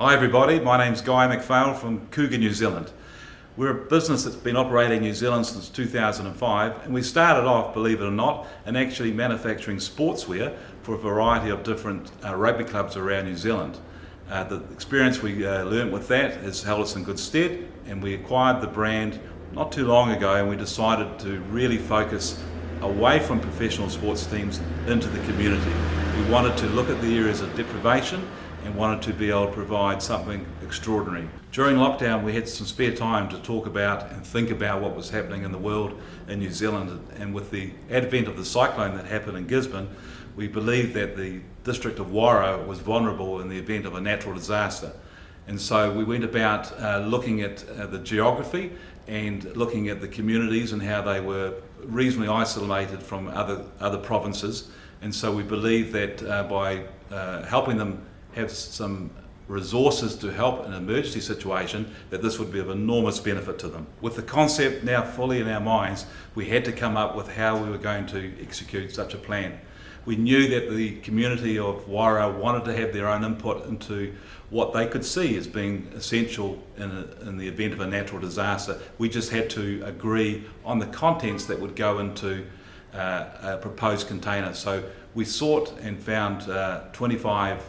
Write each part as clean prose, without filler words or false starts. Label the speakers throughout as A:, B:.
A: Hi everybody, my name's Guy McPhail from Kooga New Zealand. We're a business that's been operating in New Zealand since 2005, and we started off, believe it or not, in actually manufacturing sportswear for a variety of different rugby clubs around New Zealand. The experience we learnt with that has held us in good stead, and we acquired the brand not too long ago, and we decided to really focus away from professional sports teams into the community. We wanted to look at the areas of deprivation and wanted to be able to provide something extraordinary. During lockdown we had some spare time to talk about and think about what was happening in the world in New Zealand, and with the advent of the cyclone that happened in Gisborne, we believed that the district of Wairau was vulnerable in the event of a natural disaster. And so we went about looking at the geography and looking at the communities and how they were reasonably isolated from other provinces. And so we believe that by helping them have some resources to help in an emergency situation, that this would be of enormous benefit to them. With the concept now fully in our minds, we had to come up with how we were going to execute such a plan. We knew that the community of Wairau wanted to have their own input into what they could see as being essential in the event of a natural disaster. We just had to agree on the contents that would go into a proposed container. So we sought and found 25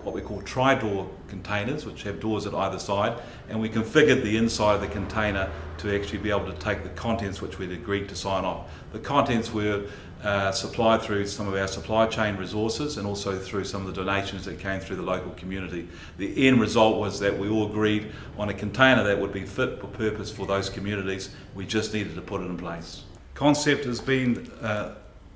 A: what we call tri-door containers, which have doors at either side, and we configured the inside of the container to actually be able to take the contents which we'd agreed to sign off. The contents were supplied through some of our supply chain resources and also through some of the donations that came through the local community. The end result was that we all agreed on a container that would be fit for purpose for those communities. We just needed to put it in place. Concept has been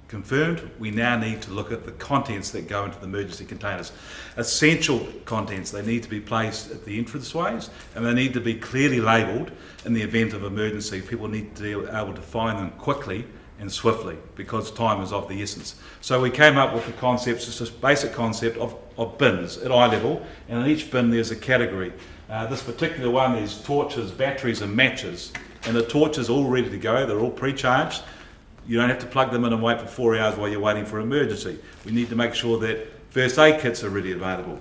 A: confirmed. We now need to look at the contents that go into the emergency containers. Essential contents, they need to be placed at the entranceways and they need to be clearly labelled in the event of emergency. People need to be able to find them quickly and swiftly because time is of the essence. So we came up with the concept, just this basic concept of bins at eye level, and in each bin there's a category. This particular one is torches, batteries and matches, and the torches are all ready to go, they're all pre-charged. You don't have to plug them in and wait for 4 hours while you're waiting for an emergency. We need to make sure that first aid kits are ready available.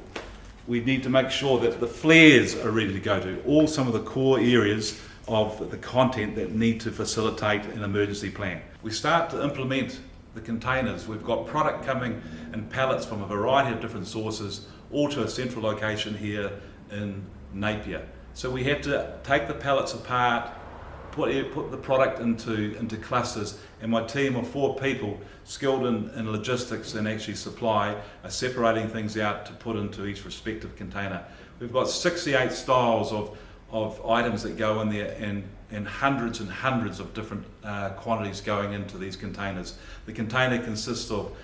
A: We need to make sure that the flares are ready to go to, all some of the core areas of the content that need to facilitate an emergency plan. We start to implement the containers. We've got product coming in pallets from a variety of different sources, all to a central location here in Napier. So we have to take the pallets apart, put the product into clusters, and my team of 4 people skilled in logistics and actually supply are separating things out to put into each respective container. We've got 68 styles of items that go in there, and hundreds and hundreds of different quantities going into these containers. The container consists of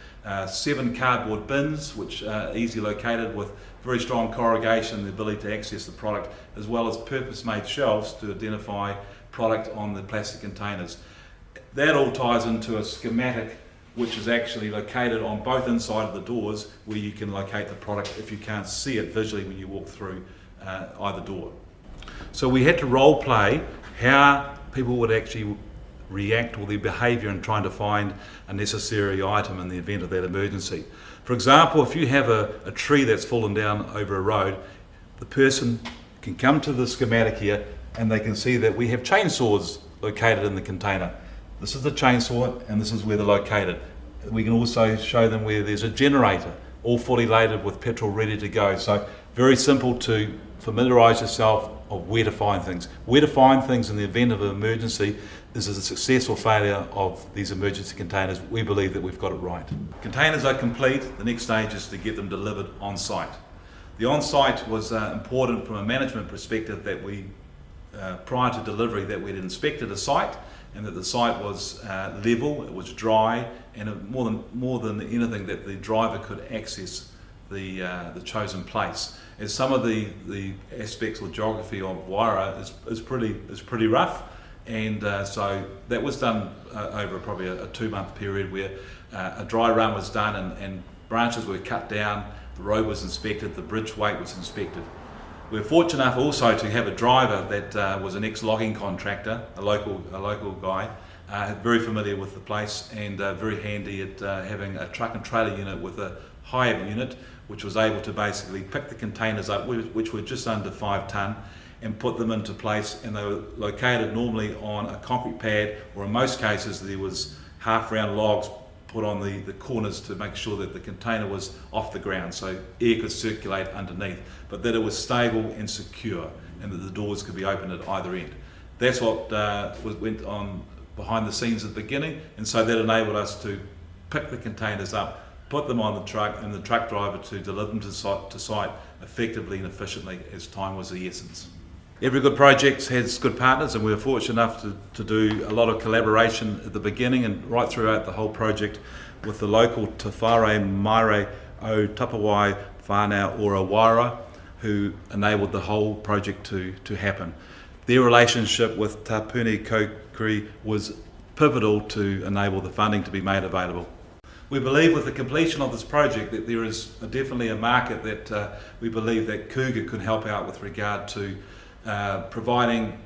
A: 7 cardboard bins, which are easily located with very strong corrugation and the ability to access the product, as well as purpose-made shelves to identify product on the plastic containers. That all ties into a schematic which is actually located on both inside of the doors, where you can locate the product if you can't see it visually when you walk through either door. So we had to role play how people would actually react or their behaviour in trying to find a necessary item in the event of that emergency. For example, if you have a tree that's fallen down over a road, the person can come to the schematic here and they can see that we have chainsaws located in the container. This is the chainsaw and this is where they're located. We can also show them where there's a generator, all fully loaded with petrol ready to go. So very simple to familiarise yourself of where to find things. Where to find things in the event of an emergency is a success or failure of these emergency containers. We believe that we've got it right. Containers are complete. The next stage is to get them delivered on site. The on site was important from a management perspective, that we prior to delivery that we'd inspected a site and that the site was level, it was dry, and more than anything that the driver could access the chosen place. As some of the aspects or geography of Wairau is pretty rough, and so that was done over probably a 2-month period, where a dry run was done and branches were cut down, the road was inspected, the bridge weight was inspected. We're fortunate enough also to have a driver that was an ex-logging contractor, a local guy, very familiar with the place and very handy at having a truck and trailer unit with a higher unit, which was able to basically pick the containers up, which were just under 5 tonne, and put them into place, and they were located normally on a concrete pad, or in most cases there was half round logs put on the corners to make sure that the container was off the ground so air could circulate underneath, but that it was stable and secure and that the doors could be opened at either end. That's what went on behind the scenes at the beginning, and so that enabled us to pick the containers up, put them on the truck, and the truck driver to deliver them to site effectively and efficiently, as time was the essence. Every good project has good partners, and we were fortunate enough to do a lot of collaboration at the beginning and right throughout the whole project with the local Te Whare Maire o Tapawai Whānau Ora Waira, who enabled the whole project to happen. Their relationship with Tapuni Kokiri was pivotal to enable the funding to be made available. We believe with the completion of this project that there is definitely a market that we believe that Kooga could help out with regard to providing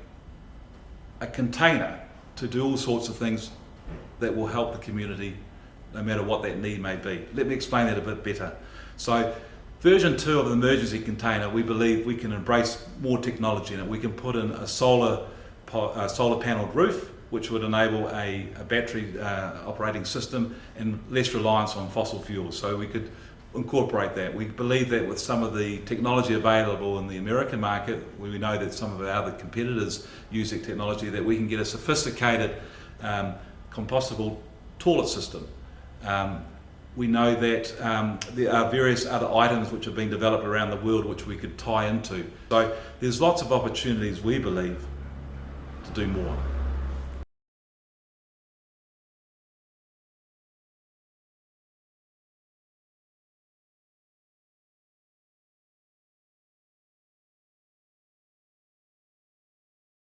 A: a container to do all sorts of things that will help the community no matter what that need may be. Let me explain that a bit better. So version 2 of the emergency container, we believe we can embrace more technology in it. We can put in a solar panelled roof, which would enable a battery operating system and less reliance on fossil fuels. So we could incorporate that. We believe that with some of the technology available in the American market, where we know that some of our other competitors use that technology, that we can get a sophisticated compostable toilet system. We know that there are various other items which have been developed around the world which we could tie into. So there's lots of opportunities, we believe, to do more.